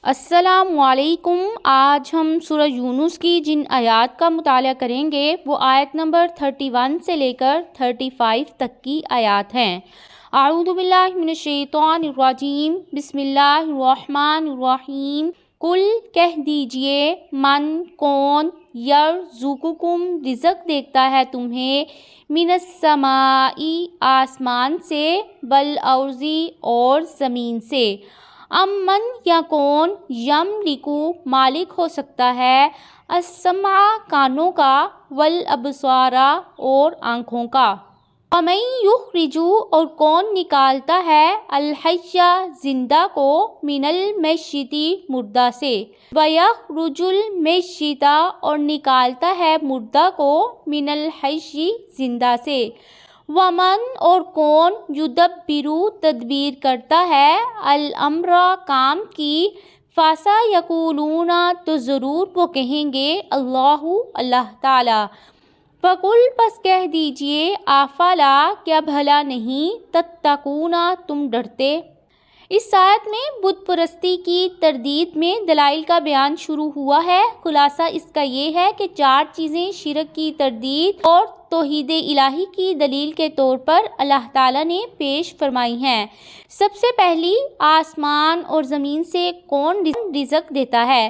السلام علیکم۔ آج ہم سورہ یونس کی جن آیات کا مطالعہ کریں گے وہ آیت نمبر 31 سے لے کر 35 تک کی آیات ہیں۔ اعوذ باللہ من الشیطان الرجیم، بسم اللہ الرحمن الرحیم۔ کل کہہ دیجئے، من کون، یرزقکم رزق دیتا ہے تمہیں، من السماء آسمان سے، والارض اور زمین سے، امن یا کون، یملکو مالک ہو سکتا ہے، السمع کانوں کا، والابصار اور آنکھوں کا، ومن یخرج اور کون نکالتا ہے، الحی زندہ کو، من المیت مردہ سے، ویخرج المیت اور نکالتا ہے مردہ کو، من الحی زندہ سے، ومن اور کون، یدبر تدبیر کرتا ہے، الامر کام کی، فسیقولون تو ضرور وہ کہیں گے، اللہ تعالی، فقل پس کہہ دیجئے، افلا کیا بھلا نہیں، تتقون تم ڈرتے۔ اس آیت میں بت پرستی کی تردید میں دلائل کا بیان شروع ہوا ہے۔ خلاصہ اس کا یہ ہے کہ 4 چیزیں شرک کی تردید اور توحید الہی کی دلیل کے طور پر اللہ تعالیٰ نے پیش فرمائی ہیں۔ سب سے پہلی، آسمان اور زمین سے کون رزق دیتا ہے؟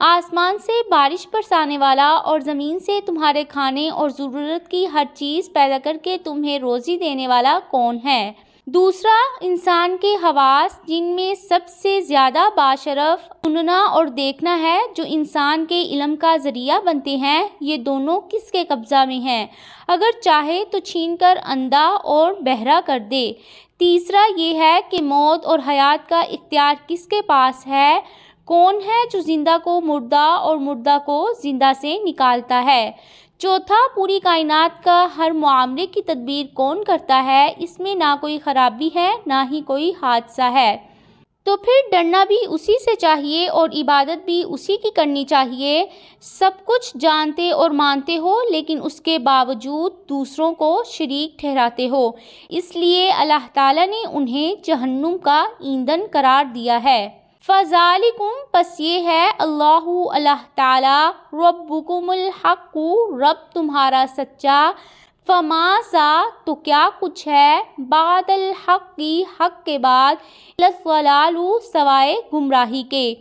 آسمان سے بارش برسانے والا اور زمین سے تمہارے کھانے اور ضرورت کی ہر چیز پیدا کر کے تمہیں روزی دینے والا کون ہے؟ دوسرا، انسان کے حواس جن میں سب سے زیادہ باشرف سننا اور دیکھنا ہے، جو انسان کے علم کا ذریعہ بنتے ہیں، یہ دونوں کس کے قبضہ میں ہیں؟ اگر چاہے تو چھین کر اندھا اور بہرا کر دے۔ تیسرا یہ ہے کہ موت اور حیات کا اختیار کس کے پاس ہے؟ کون ہے جو زندہ کو مردہ اور مردہ کو زندہ سے نکالتا ہے؟ چوتھا، پوری کائنات کا ہر معاملے کی تدبیر کون کرتا ہے؟ اس میں نہ کوئی خرابی ہے نہ ہی کوئی حادثہ ہے، تو پھر ڈرنا بھی اسی سے چاہیے اور عبادت بھی اسی کی کرنی چاہیے۔ سب کچھ جانتے اور مانتے ہو لیکن اس کے باوجود دوسروں کو شریک ٹھہراتے ہو، اس لیے اللہ تعالیٰ نے انہیں جہنم کا ایندھن قرار دیا ہے۔ فذالکم پس یہ ہے، اللہ تعالیٰ، ربکم الحق رب تمہارا سچا، فماذا تو کیا کچھ ہے، بعد الحق حق کے بعد، الا الضلال سوائے گمراہی کے،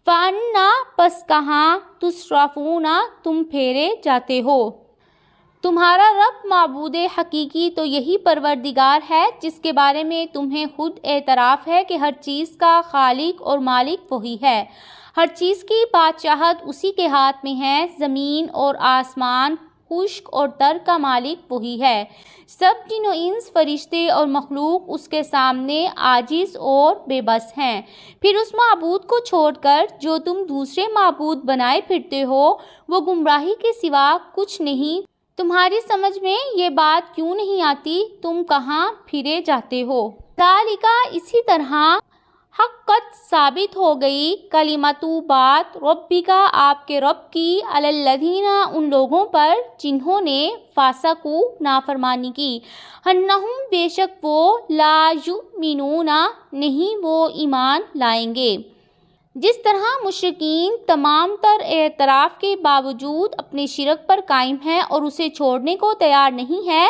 فانا پس کہاں، تصرفون تم پھیرے جاتے ہو۔ تمہارا رب معبود حقیقی تو یہی پروردگار ہے جس کے بارے میں تمہیں خود اعتراف ہے کہ ہر چیز کا خالق اور مالک وہی ہے، ہر چیز کی بادشاہت اسی کے ہاتھ میں ہے، زمین اور آسمان، خشک اور تر کا مالک وہی ہے، سب جن و انس، فرشتے اور مخلوق اس کے سامنے عاجز اور بے بس ہیں۔ پھر اس معبود کو چھوڑ کر جو تم دوسرے معبود بنائے پھرتے ہو، وہ گمراہی کے سوا کچھ نہیں۔ تمہاری سمجھ میں یہ بات کیوں نہیں آتی؟ تم کہاں پھرے جاتے ہو؟ ذالک اسی طرح، حقت ثابت ہو گئی، کلمۃ بات، ربک آپ کے رب کی، علی الذین ان لوگوں پر، جنہوں نے، فسقوا نافرمانی کی، انہم بے شک وہ، لا یؤمنون نہیں وہ ایمان لائیں گے۔ جس طرح مشرکین تمام تر اعتراف کے باوجود اپنے شرک پر قائم ہیں اور اسے چھوڑنے کو تیار نہیں ہے،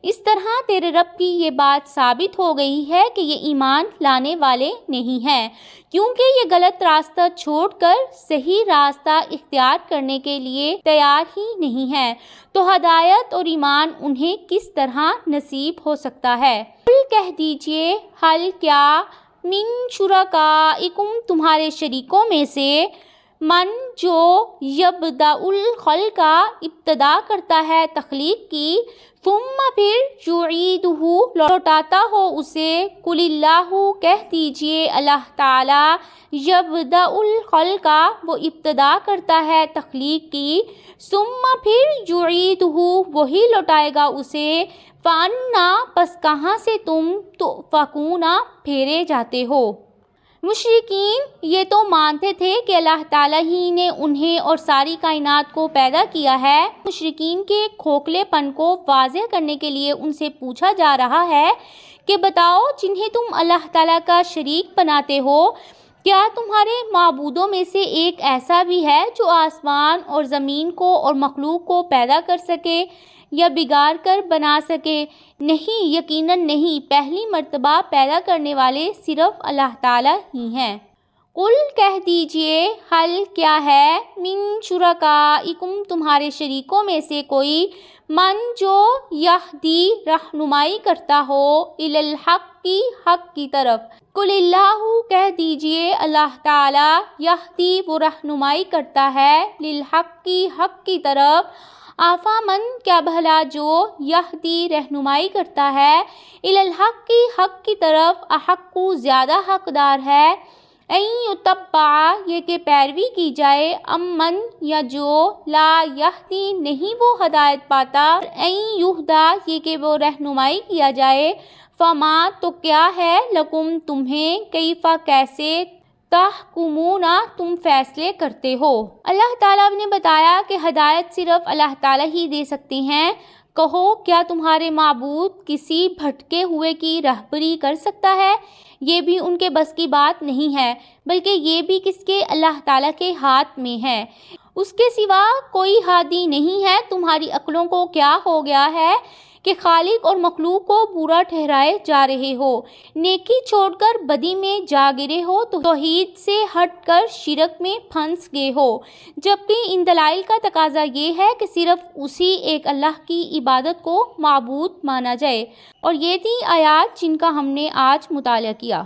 اس طرح تیرے رب کی یہ بات ثابت ہو گئی ہے کہ یہ ایمان لانے والے نہیں ہیں، کیونکہ یہ غلط راستہ چھوڑ کر صحیح راستہ اختیار کرنے کے لیے تیار ہی نہیں ہے، تو ہدایت اور ایمان انہیں کس طرح نصیب ہو سکتا ہے؟ قل کہہ دیجئے، حل کیا، من شرکائکم تمہارے شریکوں میں سے، من جو، یبدأ الخلق ابتدا کرتا ہے تخلیق کی، ثم پھر یعیدہ لوٹاتا ہو اسے، قل اللہ کہہ دیجئے اللہ تعالیٰ، یبدأ الخلق وہ ابتدا کرتا ہے تخلیق کی، ثم پھر یعیدہ وہی لوٹائے گا اسے، فانا پس کہاں سے تم تؤفکون پھیرے جاتے ہو۔ مشرکین یہ تو مانتے تھے کہ اللہ تعالیٰ ہی نے انہیں اور ساری کائنات کو پیدا کیا ہے۔ مشرکین کے کھوکھلے پن کو واضح کرنے کے لیے ان سے پوچھا جا رہا ہے کہ بتاؤ، جنہیں تم اللہ تعالیٰ کا شریک بناتے ہو، کیا تمہارے معبودوں میں سے ایک ایسا بھی ہے جو آسمان اور زمین کو اور مخلوق کو پیدا کر سکے یا بگاڑ کر بنا سکے؟ نہیں، یقیناً نہیں، پہلی مرتبہ پیدا کرنے والے صرف اللہ تعالیٰ ہی ہیں۔ قل کہہ دیجئے، حل کیا ہے، من شرکائکم تمہارے شریکوں میں سے کوئی، من جو یہدی رہنمائی کرتا ہو، الی الحق کی حق کی طرف۔ قل اللہ کہہ دیجئے اللہ تعالیٰ، یہدی وہ رہنمائی کرتا ہے، للحق کی حق کی طرف۔ آفا من کیا بھلا جو یہدی رہنمائی کرتا ہے، الی الحق کی حق کی طرف، احق زیادہ حقدار ہے، این یتبع یہ کہ پیروی کی جائے، من یا جو لا یہدی نہیں وہ ہدایت پاتا، این یہدا یہ کہ وہ رہنمائی کیا جائے، فما تو کیا ہے، لکم تمہیں، کیفا کیسے، تحکمون تم فیصلے کرتے ہو۔ اللہ تعالیٰ نے بتایا کہ ہدایت صرف اللہ تعالیٰ ہی دے سکتے ہیں۔ کہو کیا تمہارے معبود کسی بھٹکے ہوئے کی رہبری کر سکتا ہے؟ یہ بھی ان کے بس کی بات نہیں ہے، بلکہ یہ بھی کس کے، اللہ تعالیٰ کے ہاتھ میں ہے۔ اس کے سوا کوئی ہادی نہیں ہے۔ تمہاری عقلوں کو کیا ہو گیا ہے کہ خالق اور مخلوق کو برا ٹھہرائے جا رہے ہو، نیکی چھوڑ کر بدی میں جا گرے ہو، توحید سے ہٹ کر شرک میں پھنس گئے ہو، جبکہ ان دلائل کا تقاضا یہ ہے کہ صرف اسی ایک اللہ کی عبادت کو معبود مانا جائے۔ اور یہ تھی آیات جن کا ہم نے آج مطالعہ کیا۔